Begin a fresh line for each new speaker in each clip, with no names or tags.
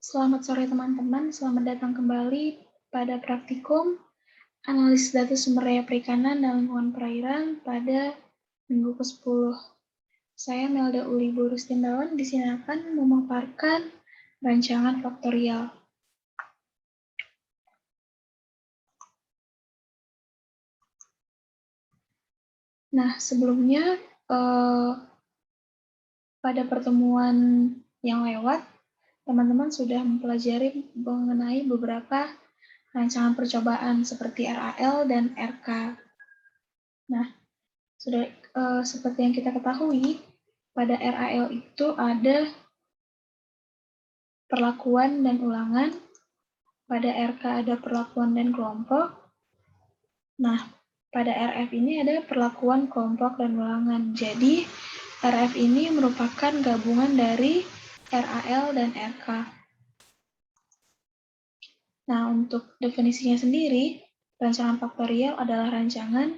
Selamat sore teman-teman, selamat datang kembali pada praktikum analisis data sumber daya perikanan dan lingkungan perairan pada minggu ke-10. Saya Melda Uli Burustindawan di sini akan memaparkan rancangan faktorial. Nah, sebelumnya pada pertemuan yang lewat, teman-teman sudah mempelajari mengenai beberapa rancangan percobaan seperti RAL dan RK. Nah, sudah seperti yang kita ketahui, pada RAL itu ada perlakuan dan ulangan, pada RK ada perlakuan dan kelompok. Nah, pada RF ini ada perlakuan, kelompok, dan ulangan. Jadi, RF ini merupakan gabungan dari RAL dan RK. Nah, untuk definisinya sendiri, rancangan faktorial adalah rancangan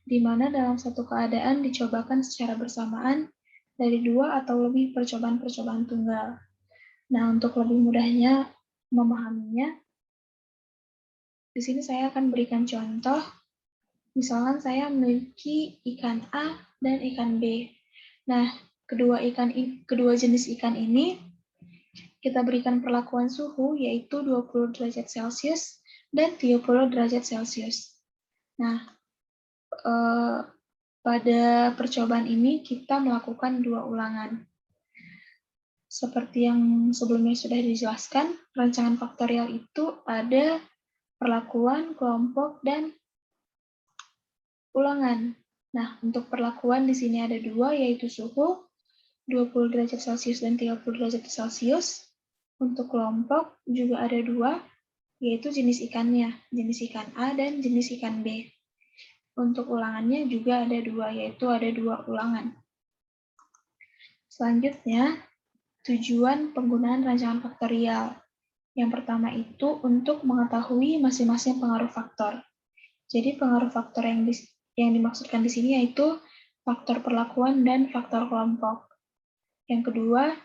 di mana dalam satu keadaan dicobakan secara bersamaan dari dua atau lebih percobaan-percobaan tunggal. Nah, untuk lebih mudahnya memahaminya, di sini saya akan berikan contoh. Misalkan saya memiliki ikan A dan ikan B. Nah, kedua jenis ikan ini kita berikan perlakuan suhu yaitu 20 derajat Celcius dan 30 derajat Celcius. Nah, pada percobaan ini kita melakukan dua ulangan. Seperti yang sebelumnya sudah dijelaskan, rancangan faktorial itu ada perlakuan, kelompok, dan ulangan. Nah, untuk perlakuan di sini ada dua, yaitu suhu 20 derajat Celcius dan 30 derajat Celcius. Untuk kelompok juga ada dua, yaitu jenis ikannya, jenis ikan A dan jenis ikan B. Untuk ulangannya juga ada dua, yaitu ada dua ulangan. Selanjutnya, tujuan penggunaan rancangan faktorial. Yang pertama itu untuk mengetahui masing-masing pengaruh faktor. Jadi pengaruh faktor yang dimaksudkan di sini yaitu faktor perlakuan dan faktor kelompok. Yang kedua,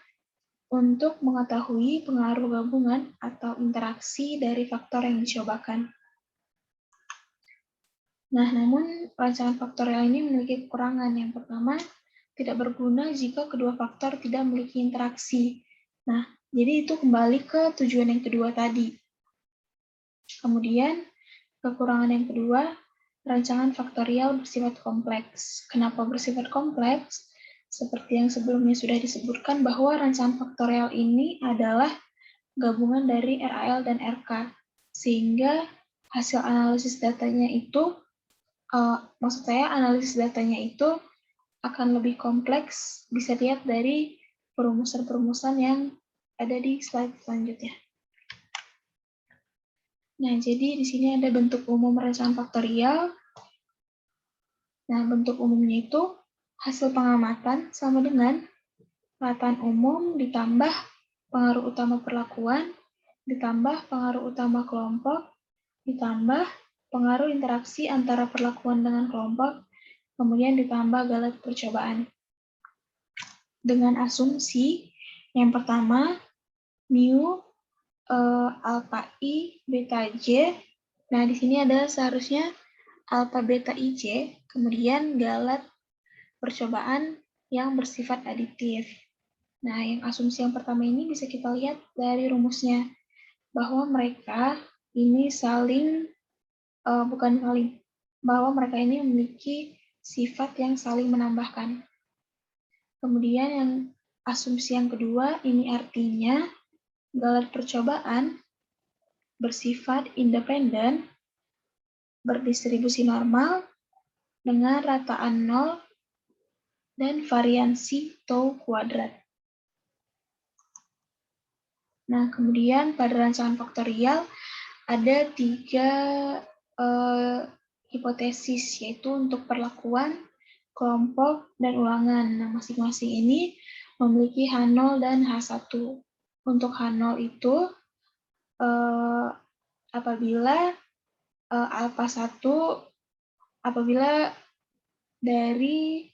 untuk mengetahui pengaruh gabungan atau interaksi dari faktor yang dicobakan. Nah, namun rancangan faktorial ini memiliki kekurangan. Yang pertama, tidak berguna jika kedua faktor tidak memiliki interaksi. Nah, jadi itu kembali ke tujuan yang kedua tadi. Kemudian, kekurangan yang kedua, rancangan faktorial bersifat kompleks. Kenapa bersifat kompleks? Seperti yang sebelumnya sudah disebutkan bahwa rancangan faktorial ini adalah gabungan dari RAL dan RK, sehingga hasil analisis datanya itu, analisis datanya itu akan lebih kompleks, bisa dilihat dari perumusan-perumusan yang ada di slide selanjutnya. Nah, jadi di sini ada bentuk umum rancangan faktorial. Nah, bentuk umumnya itu hasil pengamatan sama dengan rataan umum ditambah pengaruh utama perlakuan, ditambah pengaruh utama kelompok, ditambah pengaruh interaksi antara perlakuan dengan kelompok, kemudian ditambah galet percobaan. Dengan asumsi yang pertama, mu alpha I beta J. Nah, di sini ada seharusnya alpha beta IJ, kemudian galet percobaan yang bersifat aditif. Nah, yang asumsi yang pertama ini bisa kita lihat dari rumusnya, bahwa mereka ini bahwa mereka ini memiliki sifat yang saling menambahkan. Kemudian yang asumsi yang kedua, ini artinya galet percobaan bersifat independen, berdistribusi normal, dengan rataan 0, dan variansi tau kuadrat. Nah, kemudian pada rancangan faktorial ada 3 hipotesis, yaitu untuk perlakuan, kelompok, dan ulangan. Nah, masing-masing ini memiliki H0 dan H1. Untuk H0 itu apabila alpha 1 apabila dari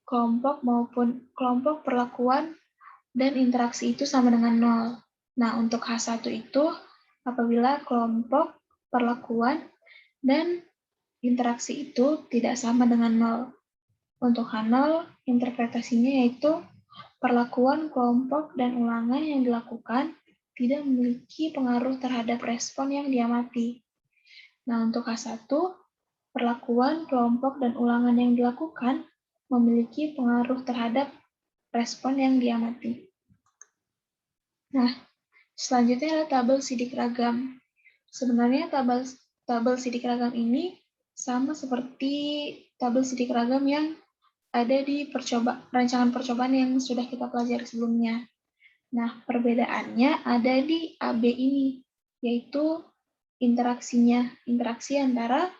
kelompok maupun kelompok perlakuan dan interaksi itu sama dengan 0. Nah, untuk H1 itu apabila kelompok, perlakuan, dan interaksi itu tidak sama dengan 0. Untuk H0, interpretasinya yaitu perlakuan, kelompok, dan ulangan yang dilakukan tidak memiliki pengaruh terhadap respon yang diamati. Nah, untuk H1, perlakuan, kelompok, dan ulangan yang dilakukan memiliki pengaruh terhadap respon yang diamati. Nah, selanjutnya adalah tabel sidik ragam. Sebenarnya tabel sidik ragam ini sama seperti tabel sidik ragam yang ada di rancangan percobaan yang sudah kita pelajari sebelumnya. Nah, perbedaannya ada di AB ini, yaitu interaksi antara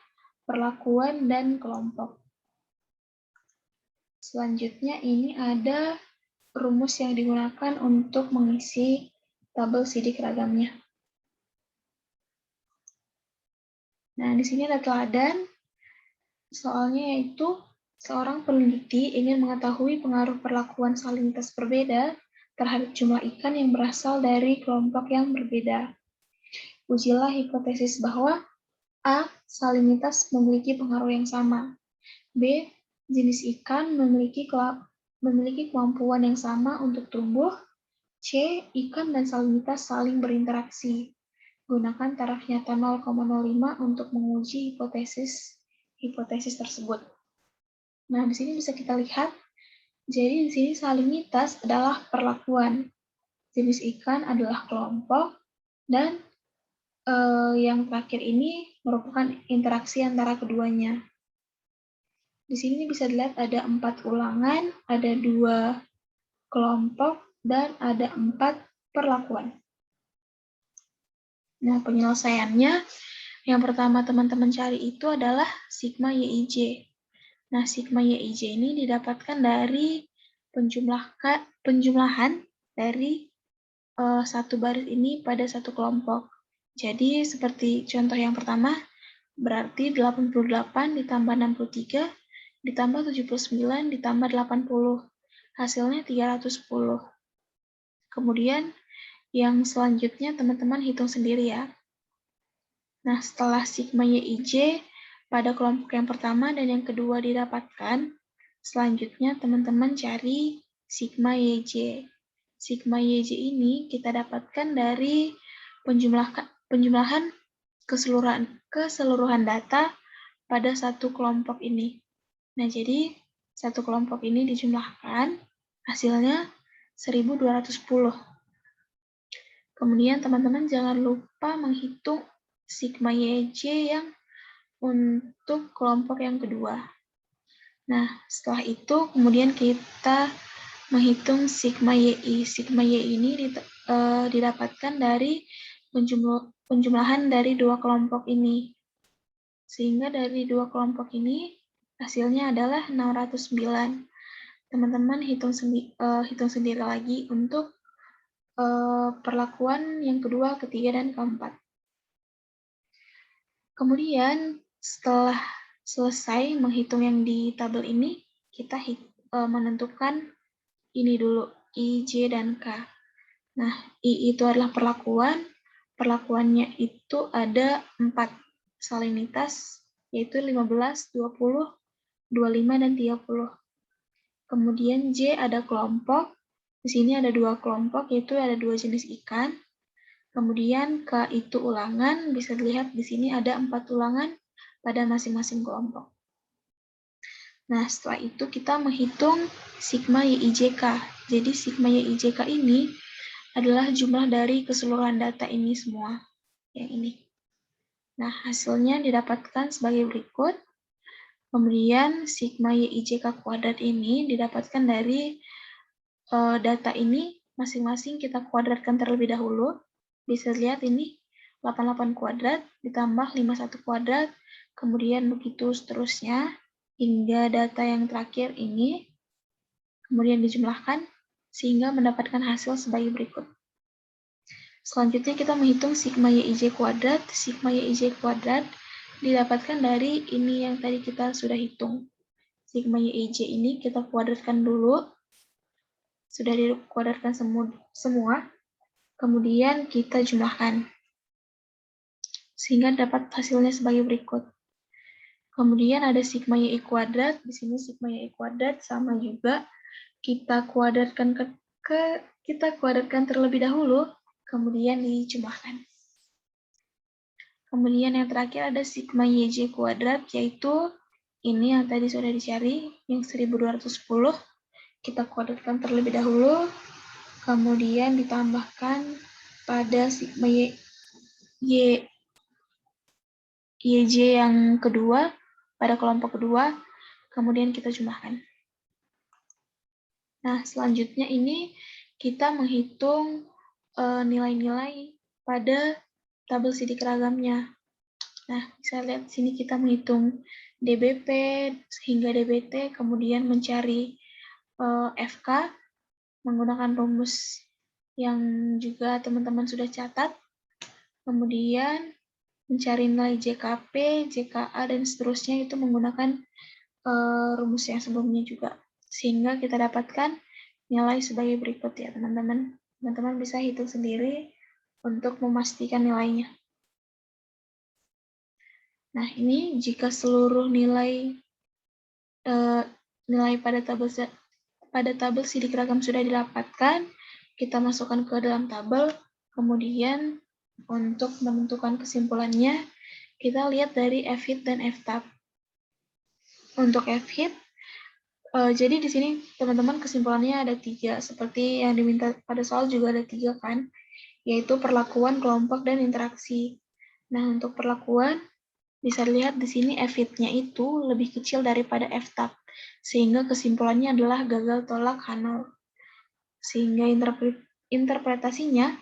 perlakuan dan kelompok. Selanjutnya ini ada rumus yang digunakan untuk mengisi tabel sidik ragamnya. Nah, di sini ada teladan. Soalnya yaitu, seorang peneliti ingin mengetahui pengaruh perlakuan salinitas berbeda terhadap jumlah ikan yang berasal dari kelompok yang berbeda. Ujilah hipotesis bahwa A. Salinitas memiliki pengaruh yang sama. B. Jenis ikan memiliki kemampuan yang sama untuk tumbuh. C. Ikan dan salinitas saling berinteraksi. Gunakan taraf nyata 0,05 untuk menguji hipotesis tersebut. Nah, di sini bisa kita lihat, jadi di sini salinitas adalah perlakuan, jenis ikan adalah kelompok, dan yang terakhir ini merupakan interaksi antara keduanya. Di sini bisa dilihat ada 4 ulangan, ada 2 kelompok, dan ada 4 perlakuan. Nah, penyelesaiannya, yang pertama teman-teman cari itu adalah sigma YIJ. Nah, sigma YIJ ini didapatkan dari penjumlahan dari satu baris ini pada satu kelompok. Jadi, seperti contoh yang pertama, berarti 88 ditambah 63 ditambah 79 ditambah 80. Hasilnya 310. Kemudian, yang selanjutnya teman-teman hitung sendiri ya. Nah, setelah sigma YIJ pada kelompok yang pertama dan yang kedua didapatkan, selanjutnya teman-teman cari sigma YJ. Sigma YJ ini kita dapatkan dari penjumlahan keseluruhan data pada satu kelompok ini. Nah, jadi satu kelompok ini dijumlahkan, hasilnya 1210. Kemudian teman-teman jangan lupa menghitung sigma YJ yang untuk kelompok yang kedua. Nah, setelah itu kemudian kita menghitung sigma YI. Sigma YI ini didapatkan dari penjumlahan dari dua kelompok ini. Sehingga dari dua kelompok ini hasilnya adalah 609. Teman-teman hitung sendiri lagi untuk perlakuan yang kedua, ketiga, dan keempat. Kemudian setelah selesai menghitung yang di tabel ini, kita menentukan ini dulu, I, J, dan K. Nah, I itu adalah perlakuan. Perlakuannya itu ada 4 salinitas, yaitu 15, 20, 25, dan 30. Kemudian J ada kelompok. Di sini ada 2 kelompok, yaitu ada 2 jenis ikan. Kemudian K itu ulangan, bisa dilihat di sini ada 4 ulangan pada masing-masing kelompok. Nah, setelah itu kita menghitung sigma YIJK. Jadi sigma YIJK ini adalah jumlah dari keseluruhan data ini semua, yang ini. Nah, hasilnya didapatkan sebagai berikut. Kemudian sigma YIJK kuadrat ini didapatkan dari data ini, masing-masing kita kuadratkan terlebih dahulu. Bisa lihat ini 88 kuadrat ditambah 51 kuadrat, kemudian begitu seterusnya hingga data yang terakhir ini, kemudian dijumlahkan sehingga mendapatkan hasil sebagai berikut. Selanjutnya kita menghitung sigma YIJ kuadrat. Sigma YIJ kuadrat didapatkan dari ini yang tadi kita sudah hitung. Sigma YIJ ini kita kuadratkan dulu. Sudah dikuadratkan semua. Kemudian kita jumlahkan, sehingga dapat hasilnya sebagai berikut. Kemudian ada sigma Y kuadrat, di sini sigma Y kuadrat sama juga, kita kuadratkan kita kuadratkan terlebih dahulu, kemudian dijumlahkan. Kemudian yang terakhir ada sigma YJ kuadrat, yaitu ini yang tadi sudah dicari, yang 1210. Kita kuadratkan terlebih dahulu, kemudian ditambahkan pada sigma YJ yang kedua, pada kelompok kedua, kemudian kita jumlahkan. Nah, selanjutnya ini kita menghitung nilai-nilai pada tabel sidik ragamnya. Nah, bisa lihat sini kita menghitung DBP hingga DBT, kemudian mencari FK menggunakan rumus yang juga teman-teman sudah catat, kemudian mencari nilai JKP, JKA, dan seterusnya itu menggunakan rumus yang sebelumnya juga. Sehingga kita dapatkan nilai sebagai berikut ya teman-teman. Teman-teman bisa hitung sendiri untuk memastikan nilainya. Nah, ini jika seluruh nilai pada tabel sidik ragam sudah didapatkan, kita masukkan ke dalam tabel, kemudian untuk menentukan kesimpulannya, kita lihat dari F-hit dan F-tab. Untuk F-hit, jadi di sini teman-teman kesimpulannya ada 3, seperti yang diminta pada soal juga ada 3 kan, yaitu perlakuan, kelompok, dan interaksi. Nah, untuk perlakuan, bisa dilihat di sini F-hit-nya itu lebih kecil daripada F-tab, sehingga kesimpulannya adalah gagal tolak H0. Sehingga interpretasinya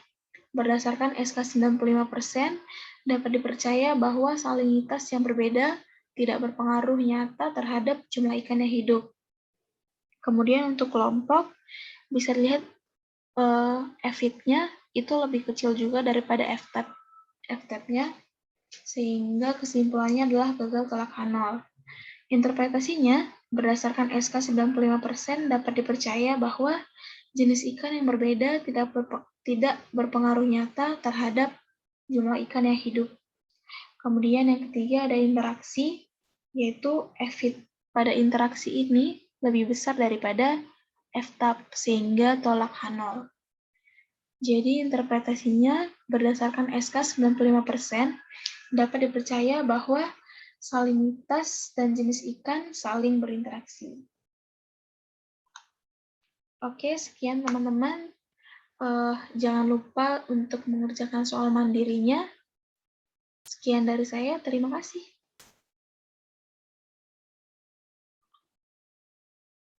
berdasarkan SK 95% dapat dipercaya bahwa salinitas yang berbeda tidak berpengaruh nyata terhadap jumlah ikan yang hidup. Kemudian untuk kelompok, bisa dilihat F-hit-nya itu lebih kecil juga daripada F-tab-nya, sehingga kesimpulannya adalah gagal tolak H0. Interpretasinya, berdasarkan SK 95% dapat dipercaya bahwa jenis ikan yang berbeda tidak berpengaruh nyata terhadap jumlah ikan yang hidup. Kemudian yang ketiga ada interaksi, yaitu F-hit pada interaksi ini lebih besar daripada F-tab, sehingga tolak H0. Jadi interpretasinya berdasarkan SK 95% dapat dipercaya bahwa salinitas dan jenis ikan saling berinteraksi. Oke, sekian teman-teman. Jangan lupa untuk mengerjakan soal mandirinya. Sekian dari saya, terima kasih.